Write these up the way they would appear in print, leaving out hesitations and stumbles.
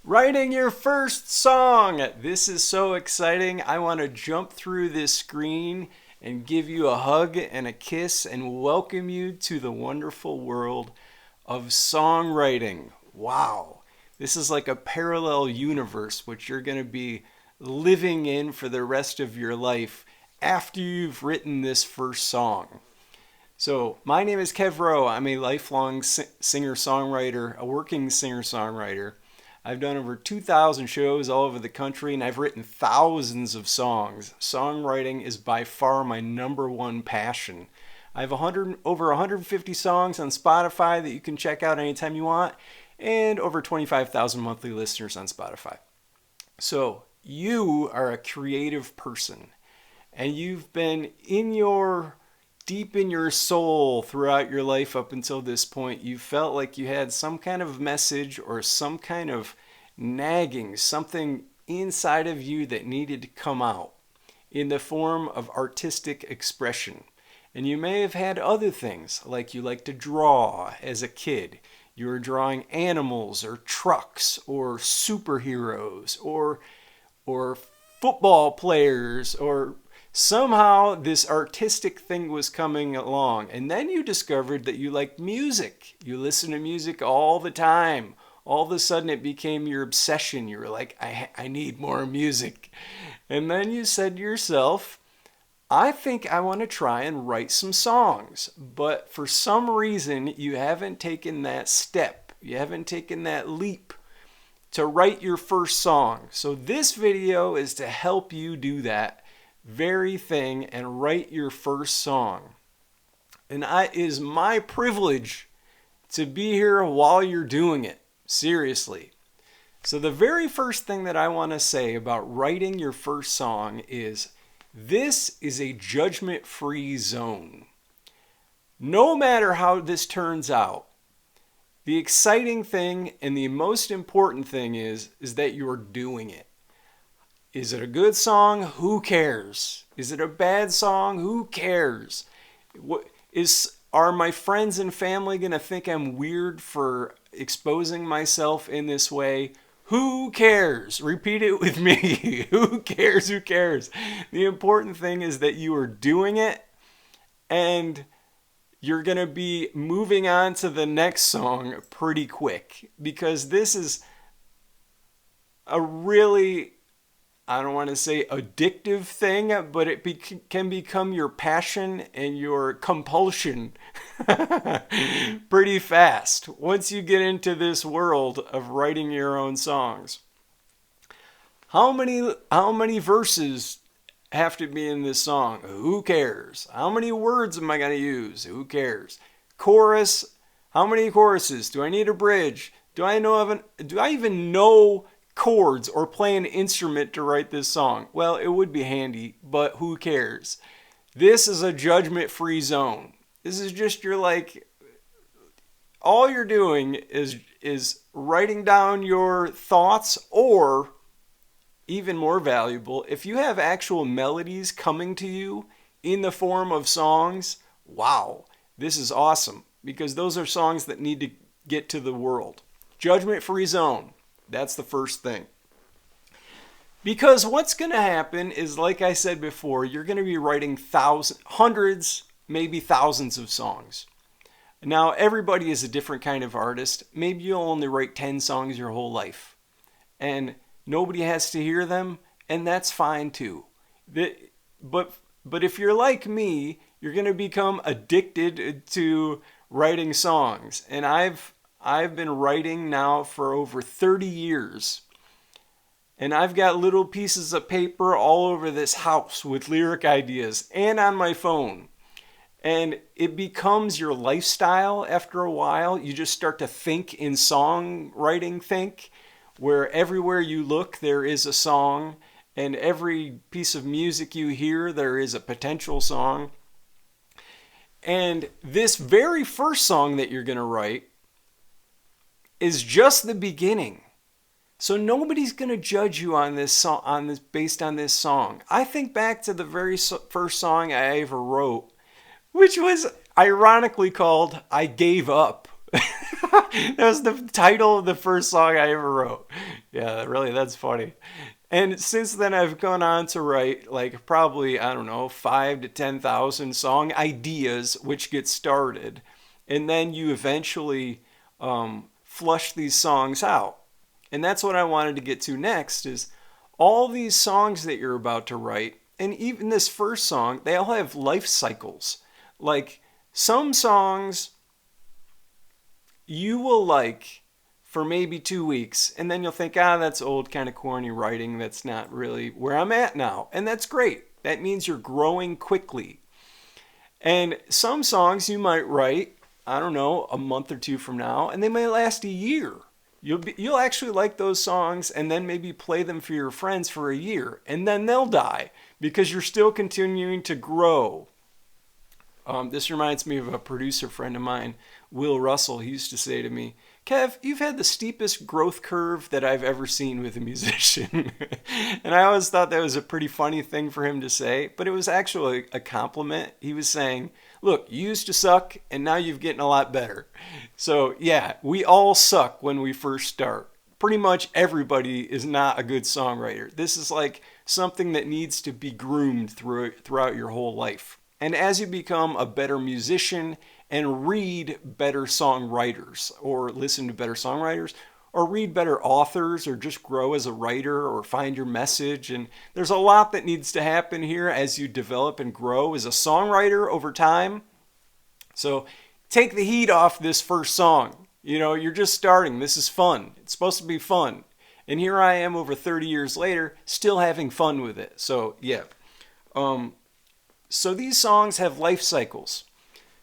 Writing your first song. This is so exciting. I want to jump through this screen and give you a hug and a kiss and welcome you to the wonderful world of songwriting. Wow. This is like a parallel universe which you're going to be living in for the rest of your life after you've written this first song. So, my name is Kev Rowe. I'm a lifelong singer-songwriter, a working singer-songwriter. I've done over 2,000 shows all over the country, and I've written thousands of songs. Songwriting is by far my number one passion. I have over 150 songs on Spotify that you can check out anytime you want, and over 25,000 monthly listeners on Spotify. So, you are a creative person, and you've been deep in your soul throughout your life up until this point. You felt like you had some kind of message or some kind of nagging, something inside of you that needed to come out in the form of artistic expression. And you may have had other things, like you like to draw as a kid. You were drawing animals or trucks or superheroes or football players, or somehow this artistic thing was coming along. And then you discovered that you liked music. You listen to music all the time. All of a sudden it became your obsession. You were like, I need more music. And then you said to yourself, I think I want to try and write some songs. But for some reason, you haven't taken that step. You haven't taken that leap to write your first song. So this video is to help you do that very thing and write your first song. And it is my privilege to be here while you're doing it. Seriously. So the very first thing that I want to say about writing your first song is this is a judgment-free zone. No matter how this turns out, the exciting thing and the most important thing is that you're doing it. Is it a good song? Who cares? Is it a bad song? Who cares? Are my friends and family going to think I'm weird for exposing myself in this way? Who cares? Repeat it with me. Who cares? Who cares? The important thing is that you are doing it, and you're going to be moving on to the next song pretty quick, because this is a really, I don't want to say addictive thing, but it can become your passion and your compulsion pretty fast once you get into this world of writing your own songs. How many verses have to be in this song? Who cares? How many words am I going to use? Who cares? Chorus, how many choruses? Do I need a bridge? Do I even know chords or play an instrument to write this song? Well, it would be handy, but who cares? This is a judgment-free zone. This is just all you're doing is writing down your thoughts, or even more valuable, if you have actual melodies coming to you in the form of songs, wow, this is awesome, because those are songs that need to get to the world. Judgment-free zone. That's the first thing. Because what's going to happen is, like I said before, you're going to be writing hundreds, maybe thousands of songs. Now, everybody is a different kind of artist. Maybe you'll only write 10 songs your whole life, and nobody has to hear them, and that's fine too. But if you're like me, you're going to become addicted to writing songs. And I've been writing now for over 30 years. And I've got little pieces of paper all over this house with lyric ideas and on my phone. And it becomes your lifestyle after a while. You just start to think in songwriting think, where everywhere you look there is a song, and every piece of music you hear there is a potential song. And this very first song that you're going to write is just the beginning. So nobody's going to judge you on this song, based on this song. I think back to the very first song I ever wrote, which was ironically called I Gave Up. That was the title of the first song I ever wrote. Yeah, really, that's funny. And since then, I've gone on to write like probably, I don't know, 5 to 10,000 song ideas, which get started. And then you eventually flush these songs out. And that's what I wanted to get to next is all these songs that you're about to write, and even this first song, they all have life cycles. Like some songs you will like for maybe 2 weeks, and then you'll think, that's old, kind of corny writing. That's not really where I'm at now. And that's great. That means you're growing quickly. And some songs you might write, I don't know, a month or two from now, and they may last a year. You'll actually like those songs and then maybe play them for your friends for a year, and then they'll die because you're still continuing to grow. This reminds me of a producer friend of mine, Will Russell. He used to say to me, Kev, you've had the steepest growth curve that I've ever seen with a musician. And I always thought that was a pretty funny thing for him to say, but it was actually a compliment. He was saying, look, you used to suck and now you've getting a lot better. So yeah, we all suck when we first start. Pretty much everybody is not a good songwriter. This is like something that needs to be groomed throughout your whole life. And as you become a better musician and read better songwriters or listen to better songwriters or read better authors or just grow as a writer or find your message. And there's a lot that needs to happen here as you develop and grow as a songwriter over time. So take the heat off this first song. You're just starting. This is fun. It's supposed to be fun. And here I am over 30 years later, still having fun with it. So yeah. So these songs have life cycles.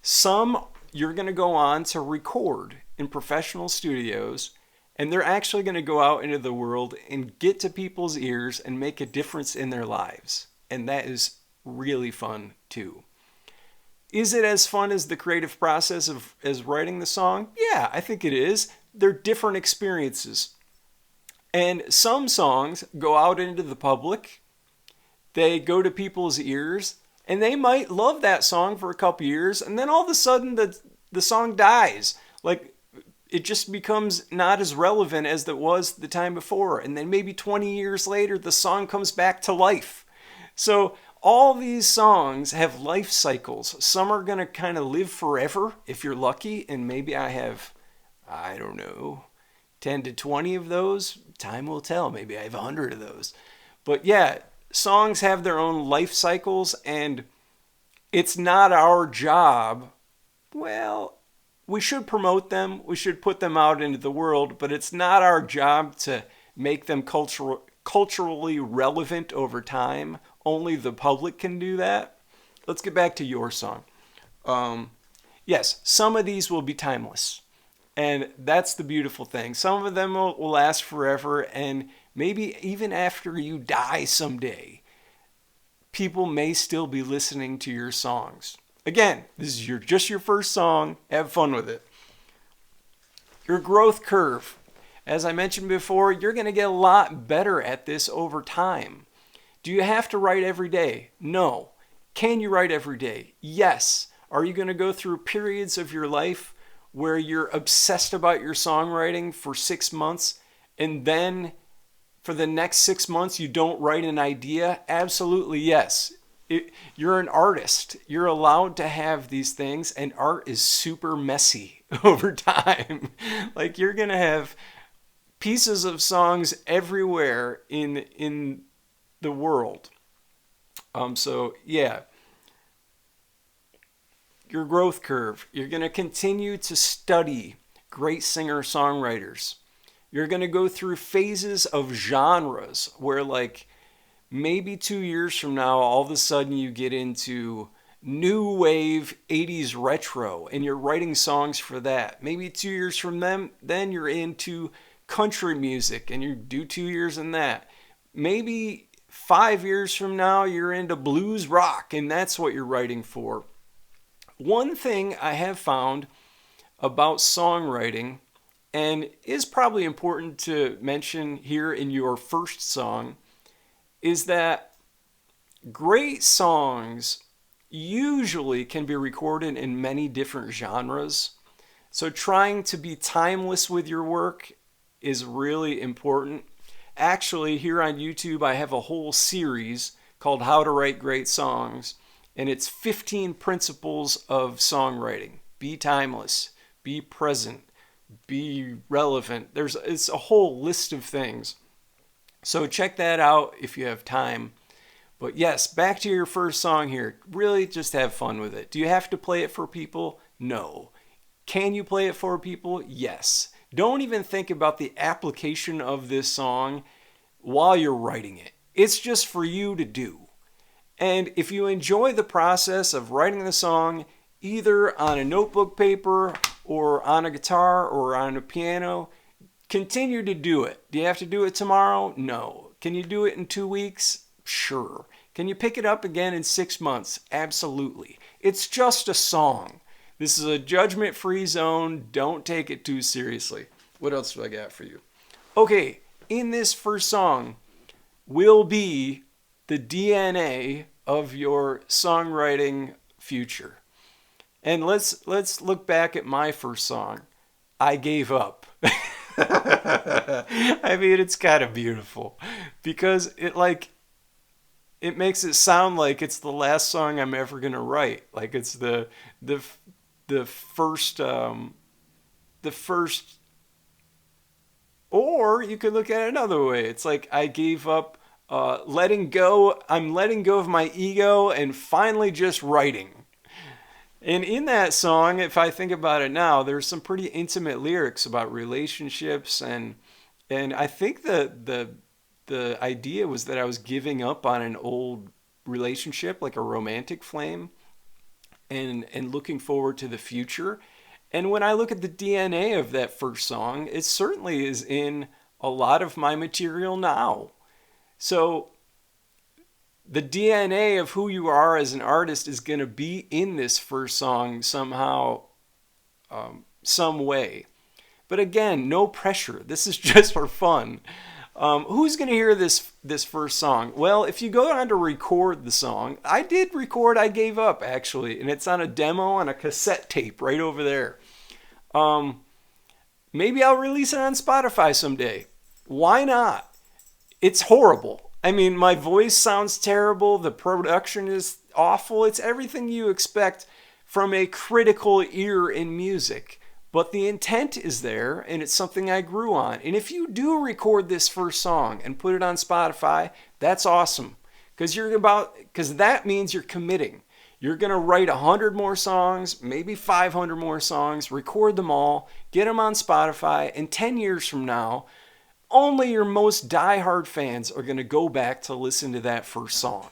Some you're going to go on to record in professional studios, and they're actually going to go out into the world and get to people's ears and make a difference in their lives. And that is really fun too. Is it as fun as the creative process as writing the song? Yeah, I think it is. They're different experiences. And some songs go out into the public. They go to people's ears. And they might love that song for a couple years, and then all of a sudden the song dies. Like, it just becomes not as relevant as it was the time before. And then maybe 20 years later, the song comes back to life. So all these songs have life cycles. Some are going to kind of live forever if you're lucky, and maybe I have, I don't know, 10 to 20 of those. Time will tell. Maybe I have 100 of those. But yeah, songs have their own life cycles, and it's not our job. Well, we should promote them. We should put them out into the world, but it's not our job to make them culturally relevant over time. Only the public can do that. Let's get back to your song. Yes, some of these will be timeless, and that's the beautiful thing. Some of them will last forever, and maybe even after you die someday, people may still be listening to your songs. Again, this is just your first song. Have fun with it. Your growth curve. As I mentioned before, you're going to get a lot better at this over time. Do you have to write every day? No. Can you write every day? Yes. Are you going to go through periods of your life where you're obsessed about your songwriting for 6 months and then for the next 6 months you don't write an idea? Absolutely yes. You're an artist. You're allowed to have these things, and art is super messy over time. Like, you're going to have pieces of songs everywhere in the world. So yeah, your growth curve. You're going to continue to study great singer-songwriters. You're going to go through phases of genres where, like, maybe 2 years from now, all of a sudden you get into new wave 80s retro and you're writing songs for that. Maybe 2 years from then you're into country music and you do 2 years in that. Maybe 5 years from now you're into blues rock and that's what you're writing for. One thing I have found about songwriting, and is probably important to mention here in your first song, is that great songs usually can be recorded in many different genres. So trying to be timeless with your work is really important. Actually, here on YouTube, I have a whole series called How to Write Great Songs, and it's 15 principles of songwriting. Be timeless, be present, be relevant. It's a whole list of things. So check that out if you have time. But yes, back to your first song here. Really just have fun with it. Do you have to play it for people? No. Can you play it for people? Yes. Don't even think about the application of this song while you're writing it. It's just for you to do. And if you enjoy the process of writing the song, either on a notebook paper or on a guitar or on a piano, continue to do it. Do you have to do it tomorrow? No. Can you do it in 2 weeks? Sure. Can you pick it up again in 6 months? Absolutely. It's just a song. This is a judgment-free zone. Don't take it too seriously. What else do I got for you? Okay, in this first song will be the DNA of your songwriting future. And let's look back at my first song, I Gave Up. I mean, it's kind of beautiful because it makes it sound like it's the last song I'm ever gonna write. Like it's the first or you could look at it another way. It's like I gave up letting go. I'm letting go of my ego and finally just writing. And in that song, if I think about it now, there's some pretty intimate lyrics about relationships, and I think the idea was that I was giving up on an old relationship, like a romantic flame, and looking forward to the future. And when I look at the DNA of that first song, it certainly is in a lot of my material now. So the DNA of who you are as an artist is going to be in this first song somehow, some way. But again, no pressure. This is just for fun. Who's going to hear this first song? Well, if you go on to record the song, I did record I Gave Up, actually, and it's on a demo on a cassette tape right over there. Maybe I'll release it on Spotify someday. Why not? It's horrible. I mean, my voice sounds terrible. The production is awful. It's everything you expect from a critical ear in music. But the intent is there, and it's something I grew on. And if you do record this first song and put it on Spotify, that's awesome. Because that means you're committing. You're going to write 100 more songs, maybe 500 more songs, record them all, get them on Spotify, and 10 years from now, only your most diehard fans are going to go back to listen to that first song.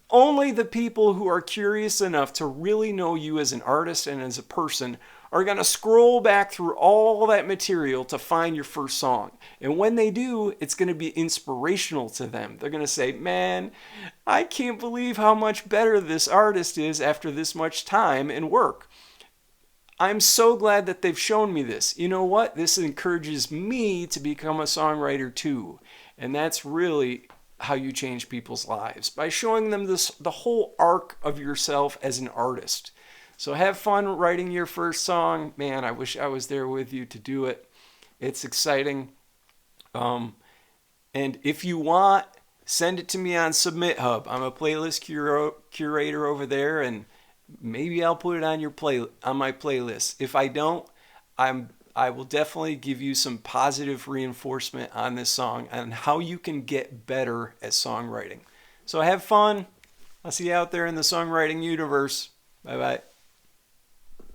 Only the people who are curious enough to really know you as an artist and as a person are going to scroll back through all that material to find your first song. And when they do, it's going to be inspirational to them. They're going to say, man, I can't believe how much better this artist is after this much time and work. I'm so glad that they've shown me this. You know what? This encourages me to become a songwriter too. And that's really how you change people's lives, by showing them the whole arc of yourself as an artist. So have fun writing your first song. Man, I wish I was there with you to do it. It's exciting. And if you want, send it to me on Submit Hub. I'm a playlist curator over there, and maybe I'll put it on my playlist. If I don't, I will definitely give you some positive reinforcement on this song and how you can get better at songwriting. So have fun. I'll see you out there in the songwriting universe. Bye bye.